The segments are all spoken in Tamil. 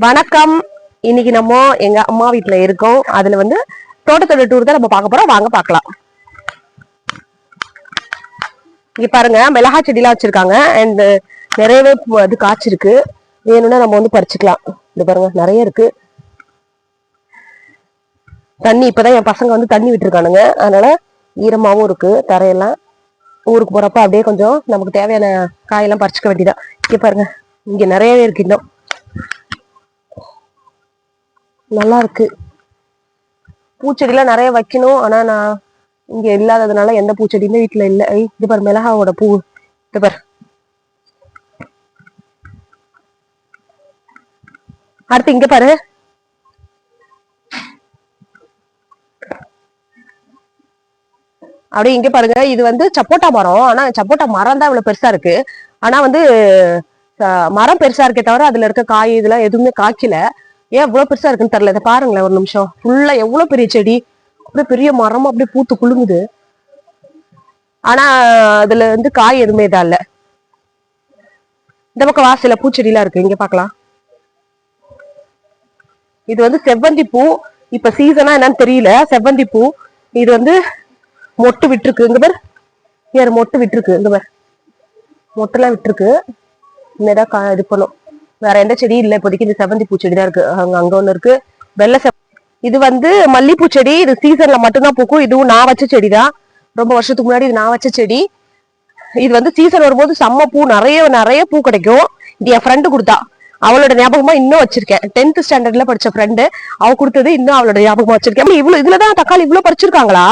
வணக்கம். இன்னைக்கு நம்ம எங்க அம்மா வீட்டுல இருக்கோம். அதுல வந்து தோட்டத்தோட டூர் தான் நம்ம பார்க்க போறோம். வாங்க பார்க்கலாம். இங்க பாருங்க, மிளகா செடியெல்லாம் வச்சிருக்காங்க. அண்ட் நிறையவே அது காய்ச்சிருக்கு. வேணும்னா நம்ம வந்து பறிச்சுக்கலாம். இது பாருங்க, நிறைய இருக்கு. தண்ணி இப்பதான் என் பசங்க வந்து தண்ணி விட்டுருக்கானுங்க. அதனால ஈரமாவும் இருக்கு தரையெல்லாம். ஊருக்கு போறப்ப அப்படியே கொஞ்சம் நமக்கு தேவையான காயெல்லாம் பறிச்சுக்க வேண்டியதான். இங்க பாருங்க, இங்க நிறையவே இருக்கு. இன்னும் நல்லா இருக்கு. பூச்செடிலாம் நிறைய வைக்கணும். ஆனா நான் இங்க இல்லாததுனால எந்த பூச்செடியுமே வீட்டுல இல்ல. இது பாரு, மிளகாவோட பூ. இது பாரு. அடுத்து இங்க பாரு, அப்படியே இங்க பாருங்க. இது வந்து சப்போட்டா மரம். ஆனா சப்போட்டா மரம் தான் இவ்வளவு பெருசா இருக்கு. ஆனா வந்து மரம் பெருசா இருக்கே தவிர அதுல இருக்க காய் இதெல்லாம் எதுவுமே காய்க்கல. ஏன் இவ்வளவு பெருசா இருக்குன்னு தெரியல. இதை பாருங்களேன் ஒரு நிமிஷம். ஃபுல்லா எவ்வளவு பெரிய செடி, அப்படியே பெரிய மரமா அப்படியே பூத்து குலுங்குது. ஆனா அதுல வந்து காய் எதுவுமே தான் இல்ல. இந்த பக்கம் வாசல பூச்செடி எல்லாம் இருக்கு. இங்க பாக்கலாம். இது வந்து செவ்வந்தி பூ. இப்ப சீசனா என்னன்னு தெரியல. செவ்வந்தி பூ இது வந்து மொட்டு விட்டுருக்கு. இங்க பேர் யாரு மொட்டு விட்டுருக்கு. இங்க பேர் மொட்டெல்லாம் விட்டுருக்கு. இனிமேதான் இது பண்ணும். வேற எந்த செடி இல்ல இப்போதைக்கு. இந்த செவ்வந்தி பூச்செடி தான் இருக்கு. அங்க ஒண்ணு இருக்கு. வெள்ளை இது வந்து மல்லிப்பூ செடி. இது சீசன்ல மட்டும்தான் பூக்கும். இதுவும் நான் வச்ச செடிதான். ரொம்ப வருஷத்துக்கு முன்னாடி இது நான் வச்ச செடி. இது வந்து சீசன் வரும்போது செம்ம பூ, நிறைய நிறைய பூ கிடைக்கும். இது என் ஃப்ரெண்டு கொடுத்தா. அவளோட ஞாபகமா இன்னும் வச்சிருக்கேன். 10th ஸ்டாண்டர்ட்ல படிச்ச ஃப்ரெண்டு. அவ கொடுத்தது இன்னும் அவளோட ஞாபகமா வச்சிருக்கேன். இவ்வளவு இதுலதான் தக்காளி இவ்வளவு பறிச்சிருக்காங்களா?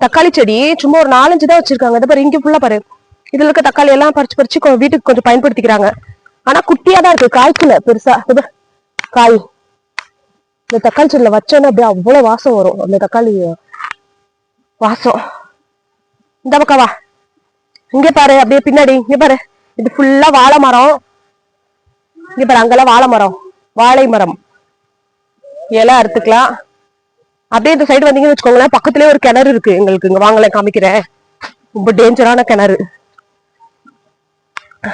தக்காளி செடி சும்மா ஒரு 4-5 தான் வச்சிருக்காங்க. இதை பாரு, இங்க ஃபுல்லா பாரு. இதுல இருக்க தக்காளி எல்லாம் பறிச்சு வீட்டுக்கு கொஞ்சம் பயன்படுத்திக்கிறாங்க. ஆனா குட்டியா தான் இருக்கு, காய்க்கல பெருசா. காய் இந்த தக்காளி செடியில வச்சோன்னா அப்படியே அவ்வளவு வாசம் வரும். அந்த தக்காளி வாசம். இந்த பக்கம் வா. இங்க பாரு, அப்படியே பின்னாடி இங்க பாரு. இது ஃபுல்லா வாழை மரம். இங்க பாரு, அங்கெல்லாம் வாழை மரம், வாழை மரம். இலை அறுத்துக்கலாம். அப்படியே இந்த சைடு வந்தீங்கன்னு வச்சுக்கோங்களேன், பக்கத்துலயே ஒரு கிணறு இருக்கு எங்களுக்கு. இங்க வாங்கல காமிக்கிறேன். ரொம்ப டேஞ்சரான கிணறு.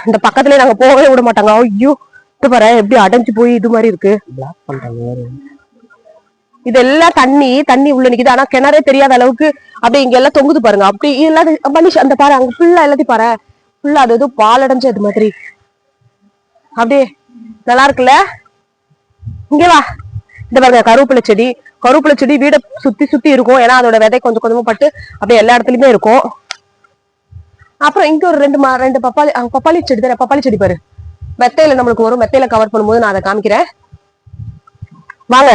இந்த பக்கத்துலயே நாங்க போகவே விட மாட்டாங்க. ஐயோ, இது பாரு எப்படி அடைஞ்சு போய் இது மாதிரி இருக்கு. இதெல்லாம் தண்ணி உள்ள நிக்குது. ஆனா கிணறே தெரியாத அளவுக்கு அப்படியே இங்க எல்லாம் தொங்குது பாருங்க. அப்படி எல்லாத்தையும் மனுஷன் அந்த பாரு, அங்க ஃபுல்லா எல்லாத்தையும் பாரு. ஃபுல்லா அது எதுவும் பால் அடைஞ்சு அது மாதிரி. அப்படியே நல்லா இருக்குல்ல. இங்க வா. இந்த பாருங்க, கருவேப்பிலை செடி வீட சுத்தி சுத்தி இருக்கும். ஏன்னா அதோட விதை கொஞ்சம் கொஞ்சமா பட்டு அப்படியே எல்லா இடத்துலயுமே இருக்கும். அப்புறம் இங்க ஒரு ரெண்டு பப்பாளி செடி தானே. பப்பாளி செடி பாரு, மெத்தையில நம்மளுக்கு வரும். மெத்தையில கவர் பண்ணும்போது நான் அதை காமிக்கிறேன். வாங்க.